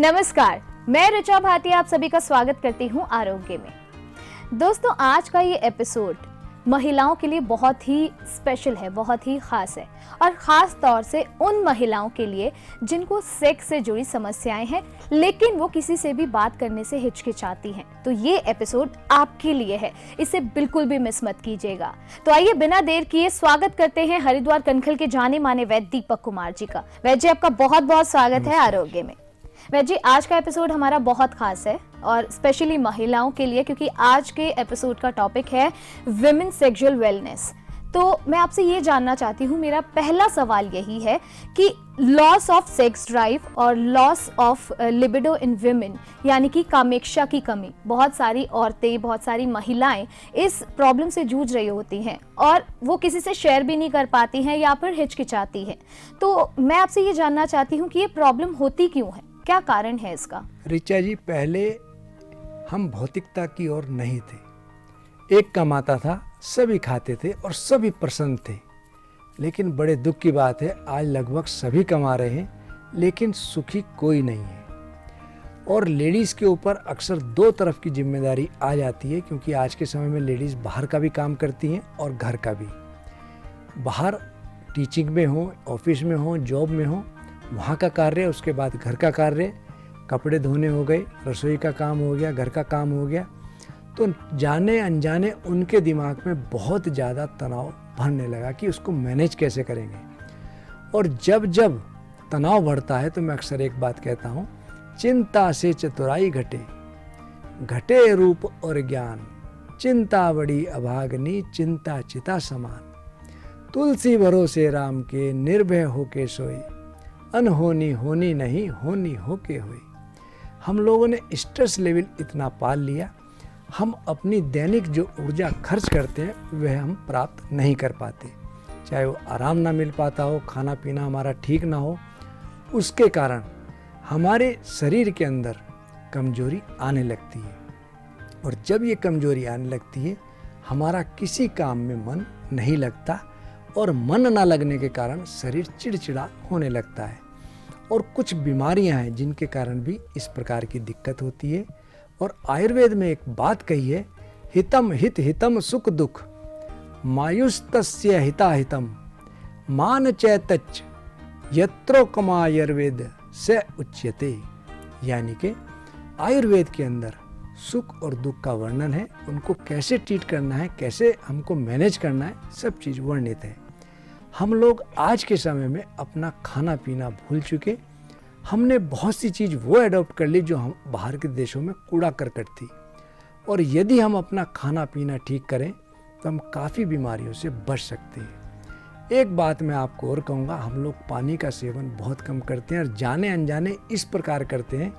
नमस्कार, मैं ऋचा भाटिया आप सभी का स्वागत करती हूँ आरोग्य में। दोस्तों, आज का ये एपिसोड महिलाओं के लिए बहुत ही स्पेशल है, बहुत ही खास है और ख़ास तौर से उन महिलाओं के लिए जिनको सेक्स से जुड़ी समस्याएं हैं लेकिन वो किसी से भी बात करने से हिचकिचाती हैं। तो ये एपिसोड आपके लिए है, इसे बिल्कुल भी मिस मत कीजिएगा। तो आइए बिना देर किए स्वागत करते हैं हरिद्वार कनखल के जाने माने वैद्य दीपक कुमार जी का। वैद्य जी, आपका बहुत बहुत स्वागत है आरोग्य में। वैद्य जी, आज का एपिसोड हमारा बहुत खास है और स्पेशली महिलाओं के लिए, क्योंकि आज के एपिसोड का टॉपिक है विमेन सेक्सुअल वेलनेस। तो मैं आपसे ये जानना चाहती हूँ, मेरा पहला सवाल यही है कि लॉस ऑफ सेक्स ड्राइव और loss of libido in women, यानी कि कामेक्षा की कमी, बहुत सारी औरतें, बहुत सारी महिलाएं इस प्रॉब्लम से जूझ रही होती हैं और वो किसी से शेयर भी नहीं कर पाती हैं या फिर हिचकिचाती हैं। तो मैं आपसे ये जानना चाहती हूँ कि ये प्रॉब्लम होती क्यों है, क्या कारण है इसका? ऋचा जी, पहले हम भौतिकता की ओर नहीं थे। एक कमाता था, सभी खाते थे और सभी प्रसन्न थे। लेकिन बड़े दुख की बात है, आज लगभग सभी कमा रहे हैं लेकिन सुखी कोई नहीं है। और लेडीज़ के ऊपर अक्सर दो तरफ की जिम्मेदारी आ जाती है, क्योंकि आज के समय में लेडीज़ बाहर का भी काम करती हैं और घर का भी। बाहर टीचिंग में हो, ऑफिस में हो, जॉब में हो, वहाँ का कार्य, उसके बाद घर का कार्य, कपड़े धोने हो गए, रसोई का काम हो गया, घर का काम हो गया। तो जाने अनजाने उनके दिमाग में बहुत ज़्यादा तनाव भरने लगा कि उसको मैनेज कैसे करेंगे। और जब जब तनाव बढ़ता है तो मैं अक्सर एक बात कहता हूँ, चिंता से चतुराई घटे, घटे रूप और ज्ञान, चिंता बड़ी अभागनी, चिंता चिता समान, तुलसी भरोसे राम के, निर्भय होके सोए, अनहोनी होनी नहीं, होनी होके हुई। हम लोगों ने स्ट्रेस लेवल इतना पाल लिया, हम अपनी दैनिक जो ऊर्जा खर्च करते हैं वह हम प्राप्त नहीं कर पाते। चाहे वो आराम ना मिल पाता हो, खाना पीना हमारा ठीक ना हो, उसके कारण हमारे शरीर के अंदर कमजोरी आने लगती है। और जब ये कमजोरी आने लगती है, हमारा किसी काम में मन नहीं लगता और मन ना लगने के कारण शरीर चिड़चिड़ा होने लगता है। और कुछ बीमारियां हैं जिनके कारण भी इस प्रकार की दिक्कत होती है। और आयुर्वेद में एक बात कही है, हितम हित हितम सुख दुख, मायुस्तस्य हिता हितम, मान चैतच यत्रोकमायुर्वेद से उच्यते। यानी कि आयुर्वेद के अंदर सुख और दुख का वर्णन है, उनको कैसे ट्रीट करना है, कैसे हमको मैनेज करना है, सब चीज़ वर्णित है। हम लोग आज के समय में अपना खाना पीना भूल चुके। हमने बहुत सी चीज़ वो अडॉप्ट कर ली जो हम बाहर के देशों में कूड़ा करकट थी। और यदि हम अपना खाना पीना ठीक करें तो हम काफ़ी बीमारियों से बच सकते हैं। एक बात मैं आपको और कहूँगा, हम लोग पानी का सेवन बहुत कम करते हैं और जाने अनजाने इस प्रकार करते हैं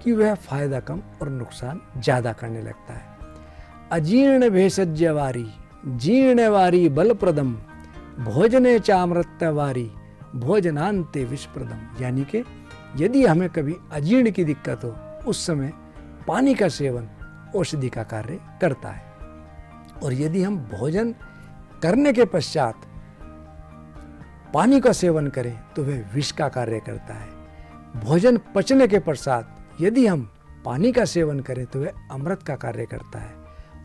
कि वह फ़ायदा कम और नुकसान ज़्यादा करने लगता है। अजीर्ण भेषज्यवारी, जीर्णवारी बलप्रदम, भोजने चामृतवारी, भोजनांते विषप्रदम। यानी कि यदि हमें कभी अजीर्ण की दिक्कत हो, उस समय पानी का सेवन औषधि का कार्य करता है। और यदि हम भोजन करने के पश्चात पानी का सेवन करें तो वह विष का कार्य करता है। भोजन पचने के पश्चात यदि हम पानी का सेवन करें तो वह अमृत का कार्य करता है।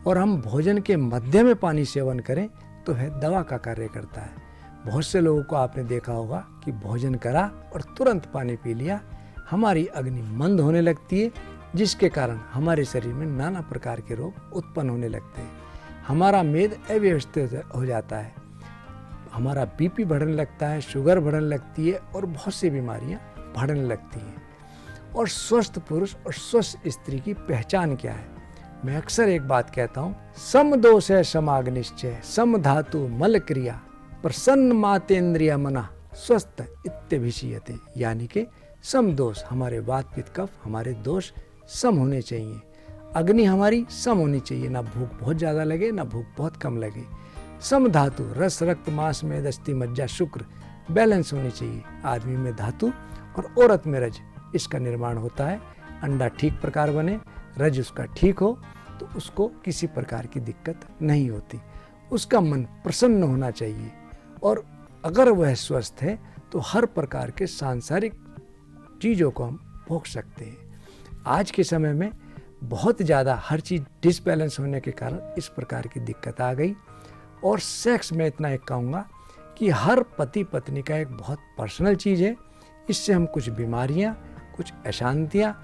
और हम भोजन के मध्य में पानी सेवन करें तो वह दवा का कार्य करता है। बहुत से लोगों को आपने देखा होगा कि भोजन करा और तुरंत पानी पी लिया, हमारी अग्नि मंद होने लगती है, जिसके कारण हमारे शरीर में नाना प्रकार के रोग उत्पन्न होने लगते हैं। हमारा मेद अव्यवस्थित हो जाता है, हमारा बीपी बढ़ने लगता है, शुगर बढ़ने लगती है और बहुत सी बीमारियां बढ़ने लगती हैं। और स्वस्थ पुरुष और स्वस्थ स्त्री की पहचान क्या है? मैं अक्सर एक बात कहता हूँ, सम दोष है समाग्निश्चय, सम धातु मल क्रिया, प्रसन्न मातेन्द्रिय मना स्वस्थ इत्यभिषीयते। यानी कि सम दोष, हमारे वात पित्त कफ, हमारे दोष सम होने चाहिए। अग्नि हमारी सम होनी चाहिए, ना भूख बहुत ज़्यादा लगे ना भूख बहुत कम लगे। सम धातु, रस रक्त मांस में अस्थि मज्जा शुक्र बैलेंस होनी चाहिए। आदमी में धातु और औरत में रज, इसका निर्माण होता है। अंडा ठीक प्रकार बने, रज उसका ठीक हो तो उसको किसी प्रकार की दिक्कत नहीं होती। उसका मन प्रसन्न होना चाहिए। और अगर वह स्वस्थ है तो हर प्रकार के सांसारिक चीज़ों को हम भोग सकते हैं। आज के समय में बहुत ज़्यादा हर चीज़ डिसबैलेंस होने के कारण इस प्रकार की दिक्कत आ गई। और सेक्स में इतना एक कहूँगा कि हर पति पत्नी का एक बहुत पर्सनल चीज़ है। इससे हम कुछ बीमारियाँ, कुछ अशांतियाँ,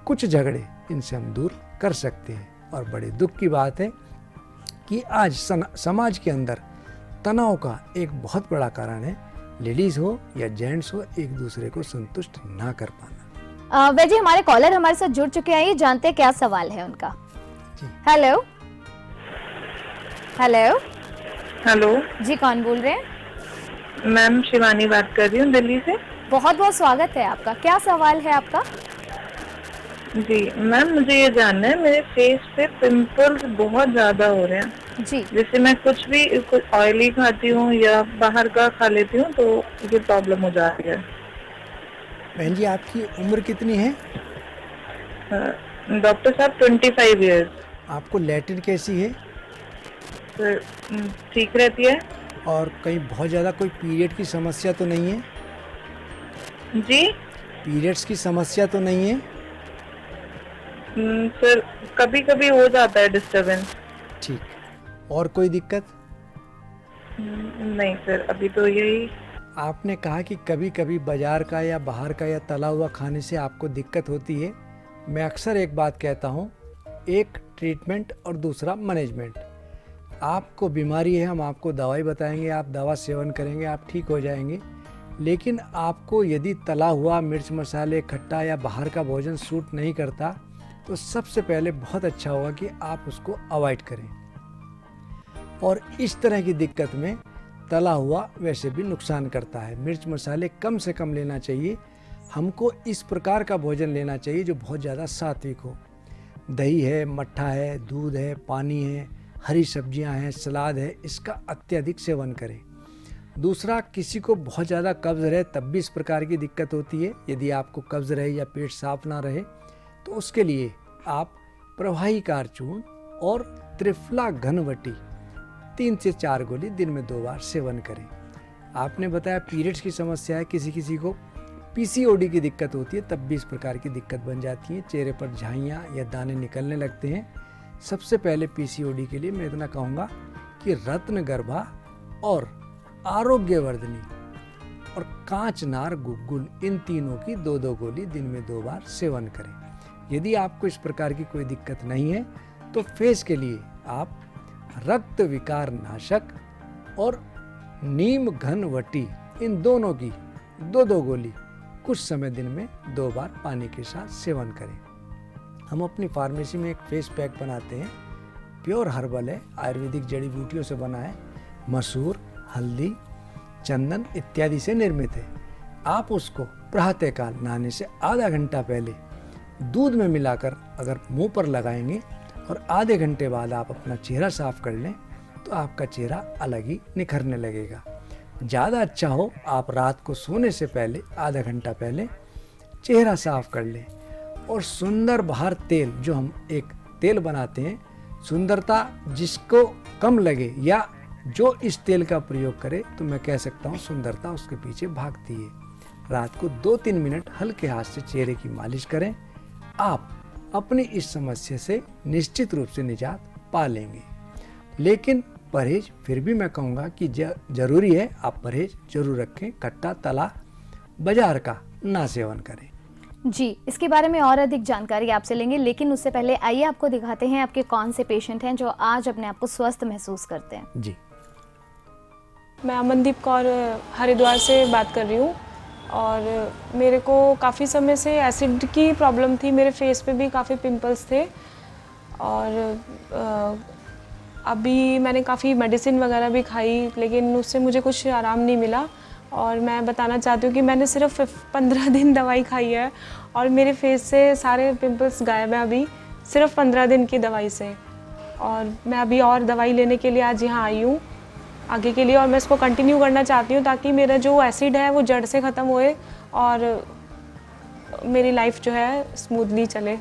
कुछ झगड़े इनसे हम दूर कर सकते हैं। और बड़े दुख की बात है कि आज समाज के अंदर तनाव का एक बहुत बड़ा कारण है, लेडीज़ हो या जेंट्स हो, एक दूसरे को संतुष्ट ना कर पाना। वैसे हमारे कॉलर हमारे साथ जुड़ चुके हैं, ये जानते हैं क्या सवाल है उनका। जी। हेलो हेलो हेलो जी, कौन बोल रहे हैं? मैम, शिवानी बात कर रही हूँ दिल्ली से। बहुत बहुत स्वागत है आपका। क्या सवाल है आपका? जी मैम, मुझे ये जानना है, मेरे फेस पे पिंपल्स बहुत ज्यादा हो रहे हैं। जी, जैसे मैं कुछ ऑयली खाती हूँ या बाहर का खा लेती हूँ तो ये प्रॉब्लम हो जा रही है। बहन जी, आपकी उम्र कितनी है? डॉक्टर साहब 25 ईयर्स। आपको लैट्रिन कैसी है? ठीक रहती है। और कहीं बहुत ज़्यादा कोई पीरियड की समस्या तो नहीं है? जी पीरियड्स की समस्या तो नहीं है? सर, कभी कभी हो जाता है डिस्टरबेंस। ठीक। और कोई दिक्कत? नहीं सर, अभी तो यही। आपने कहा कि कभी कभी बाजार का या बाहर का या तला हुआ खाने से आपको दिक्कत होती है। मैं अक्सर एक बात कहता हूँ, एक ट्रीटमेंट और दूसरा मैनेजमेंट। आपको बीमारी है, हम आपको दवाई बताएंगे, आप दवा सेवन करेंगे, आप ठीक हो जाएंगे। लेकिन आपको यदि तला हुआ, मिर्च मसाले, खट्टा या बाहर का भोजन सूट नहीं करता तो सबसे पहले बहुत अच्छा होगा कि आप उसको अवॉइड करें। और इस तरह की दिक्कत में तला हुआ वैसे भी नुकसान करता है। मिर्च मसाले कम से कम लेना चाहिए। हमको इस प्रकार का भोजन लेना चाहिए जो बहुत ज़्यादा सात्विक हो। दही है, मट्ठा है, दूध है, पानी है, हरी सब्जियां हैं, सलाद है, इसका अत्यधिक सेवन करें। दूसरा, किसी को बहुत ज़्यादा कब्ज़ रहे तब भी इस प्रकार की दिक्कत होती है। यदि आपको कब्ज़ रहे या पेट साफ ना रहे तो उसके लिए आप प्रवाही कार चूर्ण और त्रिफला घनवटी 3 से 4 गोली दिन में 2 बार सेवन करें। आपने बताया पीरियड्स की समस्या है, किसी किसी को पीसीओडी की दिक्कत होती है, तब भी इस प्रकार की दिक्कत बन जाती है। चेहरे पर झाइयाँ या दाने निकलने लगते हैं। सबसे पहले पीसीओडी के लिए मैं इतना कहूँगा कि रत्नगर्भा और आरोग्यवर्धनी और कांचनार गुग्गुल, इन तीनों की 2-2 गोली दिन में 2 बार सेवन करें। यदि आपको इस प्रकार की कोई दिक्कत नहीं है तो फेस के लिए आप रक्त विकार नाशक और नीम घनवटी, इन दोनों की 2-2 गोली कुछ समय दिन में 2 बार पानी के साथ सेवन करें। हम अपनी फार्मेसी में एक फेस पैक बनाते हैं, प्योर हर्बल है, आयुर्वेदिक जड़ी बूटियों से बना है, मसूर, हल्दी, चंदन इत्यादि से निर्मित है। आप उसको प्रातःकाल नहाने से आधा घंटा पहले दूध में मिलाकर अगर मुंह पर लगाएंगे और आधे घंटे बाद आप अपना चेहरा साफ कर लें तो आपका चेहरा अलग ही निखरने लगेगा। ज़्यादा अच्छा हो आप रात को सोने से पहले आधा घंटा पहले चेहरा साफ कर लें। और सुंदर बाहर तेल, जो हम एक तेल बनाते हैं, सुंदरता जिसको कम लगे या जो इस तेल का प्रयोग करे तो मैं कह सकता हूँ सुंदरता उसके पीछे भागती है। रात को 2-3 मिनट हल्के हाथ से चेहरे की मालिश करें। आप अपनी इस समस्या से निश्चित रूप से निजात पा लेंगे। लेकिन परहेज फिर भी मैं कहूँगा कि जरूरी है, आप परहेज जरूर रखें। खट्टा तला बाजार का ना सेवन करें। जी, इसके बारे में और अधिक जानकारी आपसे लेंगे, लेकिन उससे पहले आइए आपको दिखाते हैं आपके कौन से पेशेंट हैं जो आज अपने आप को स्वस्थ महसूस करते हैं। जी, मैं अमनदीप कौर हरिद्वार से बात कर रही हूँ और मेरे को काफ़ी समय से एसिड की प्रॉब्लम थी। मेरे फेस पे भी काफ़ी पिंपल्स थे और अभी मैंने काफ़ी मेडिसिन वगैरह भी खाई, लेकिन उससे मुझे कुछ आराम नहीं मिला। और मैं बताना चाहती हूँ कि मैंने सिर्फ 15 दिन दवाई खाई है और मेरे फेस से सारे पिंपल्स गायब हैं अभी, सिर्फ 15 दिन की दवाई से। और मैं अभी और दवाई लेने के लिए आज यहाँ आई हूँ आगे के लिए, और मैं इसको कंटिन्यू करना चाहती हूँ ताकि मेरा जो एसिड है वो जड़ से ख़त्म होए और मेरी लाइफ जो है स्मूथली चले।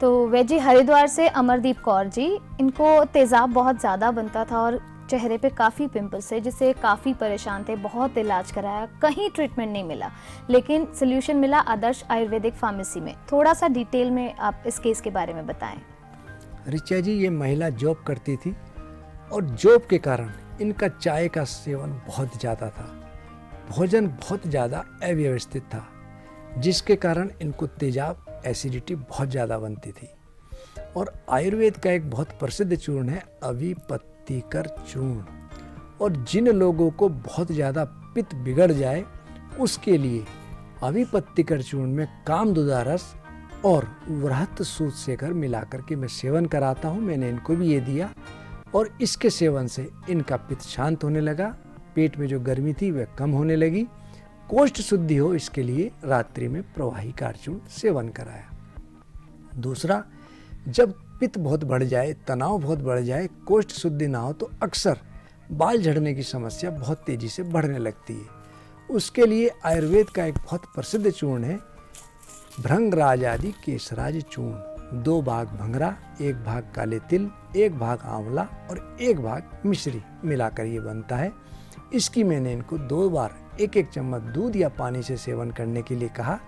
तो वे जी हरिद्वार से अमरदीप कौर जी, इनको तेज़ाब बहुत ज़्यादा बनता था और चेहरे पे काफ़ी पिंपल्स थे, जिससे काफ़ी परेशान थे, बहुत इलाज कराया, कहीं ट्रीटमेंट नहीं मिला, लेकिन सोल्यूशन मिला आदर्श आयुर्वेदिक फार्मेसी में। थोड़ा सा डिटेल में आप इस केस के बारे में बताएं। ऋचा जी, ये महिला जॉब करती थी और जॉब के कारण इनका चाय का सेवन बहुत ज़्यादा था, भोजन बहुत ज़्यादा अव्यवस्थित था, जिसके कारण इनको तेजाब, एसिडिटी बहुत ज़्यादा बनती थी। और आयुर्वेद का एक बहुत प्रसिद्ध चूर्ण है अविपत्तिकर चूर्ण, और जिन लोगों को बहुत ज़्यादा पित्त बिगड़ जाए उसके लिए अविपत्तिकर चूर्ण में कामदुदा रस और वृहत सूत सेकर मिलाकर के मैं सेवन कराता हूँ। मैंने इनको भी ये दिया और इसके सेवन से इनका पित्त शांत होने लगा, पेट में जो गर्मी थी वह कम होने लगी, कोष्ठ शुद्धि हो इसके लिए रात्रि में प्रवाही कारचूर्ण सेवन कराया। दूसरा, जब पित्त बहुत बढ़ जाए, तनाव बहुत बढ़ जाए, कोष्ठ शुद्धि ना हो तो अक्सर बाल झड़ने की समस्या बहुत तेजी से बढ़ने लगती है। उसके लिए आयुर्वेद का एक बहुत प्रसिद्ध चूर्ण है भृंगराज आदि केसराज चूर्ण। 2 भाग भंगरा, 1 भाग काले तिल, 1 भाग आंवला और 1 भाग मिश्री मिलाकर ये बनता है। इसकी मैंने इनको 2 बार 1-1 चम्मच दूध या पानी से सेवन करने के लिए कहा।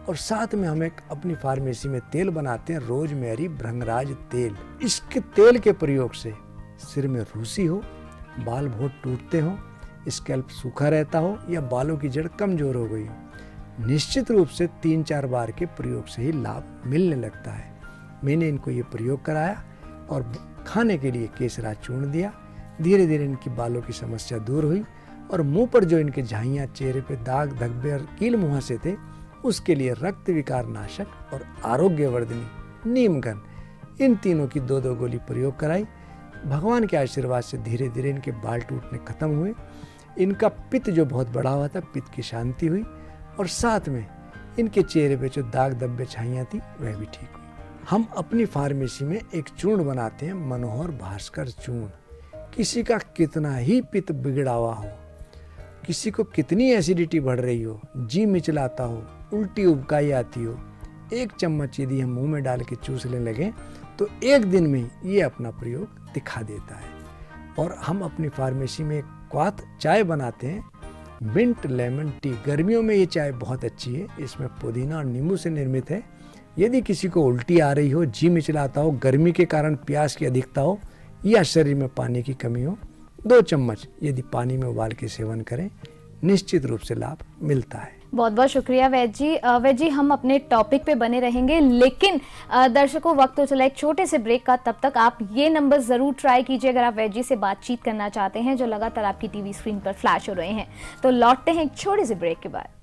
और साथ में हम एक अपनी फार्मेसी में तेल बनाते हैं, रोजमेरी भृंगराज तेल। इसके तेल के प्रयोग से सिर में रूसी हो, बाल बहुत टूटते हो, स्कैल्प सूखा रहता हो या बालों की जड़ कमजोर हो गई हो, निश्चित रूप से 3-4 बार के प्रयोग से ही लाभ मिलने लगता है। मैंने इनको ये प्रयोग कराया और खाने के लिए केसरा चूर्ण दिया। धीरे धीरे इनकी बालों की समस्या दूर हुई और मुंह पर जो इनके झाइयाँ, चेहरे पे दाग, धब्बे और कील मुहासे थे, उसके लिए रक्त विकार नाशक और आरोग्यवर्धनी नीमगन, इन तीनों की 2-2 गोली प्रयोग कराई। भगवान के आशीर्वाद से धीरे धीरे इनके बाल टूटने खत्म हुए, इनका पित्त जो बहुत बढ़ा हुआ था, पित्त की शांति हुई और साथ में इनके चेहरे पे जो दाग, धब्बे, छाइयाँ थी वह भी ठीक हुई। हम अपनी फार्मेसी में एक चूर्ण बनाते हैं, मनोहर भास्कर चूर्ण। किसी का कितना ही पित्त बिगड़ा हुआ हो, किसी को कितनी एसिडिटी बढ़ रही हो, जी मिचलाता हो, उल्टी उबकाई आती हो, 1 चम्मच यदि हम मुंह में डाल के चूसने लगे तो 1 दिन में ये अपना प्रयोग दिखा देता है। और हम अपनी फार्मेसी में एक क्वाथ चाय बनाते हैं, मिंट लेमन टी। गर्मियों में ये चाय बहुत अच्छी है, इसमें पुदीना और नींबू से निर्मित है। यदि किसी को उल्टी आ रही हो, जी मिचलाता हो, गर्मी के कारण प्यास की अधिकता हो या शरीर में पानी की कमी हो, 2 चम्मच यदि पानी में उबाल के सेवन करें, निश्चित रूप से लाभ मिलता है। बहुत बहुत शुक्रिया वैद्य जी। वैद्य जी, हम अपने टॉपिक पे बने रहेंगे, लेकिन दर्शकों वक्त तो चला एक छोटे से ब्रेक का। तब तक आप ये नंबर ज़रूर ट्राई कीजिए अगर आप वैद्य जी से बातचीत करना चाहते हैं, जो लगातार आपकी टीवी स्क्रीन पर फ्लैश हो रहे हैं। तो लौटते हैं एक छोटे से ब्रेक के बाद।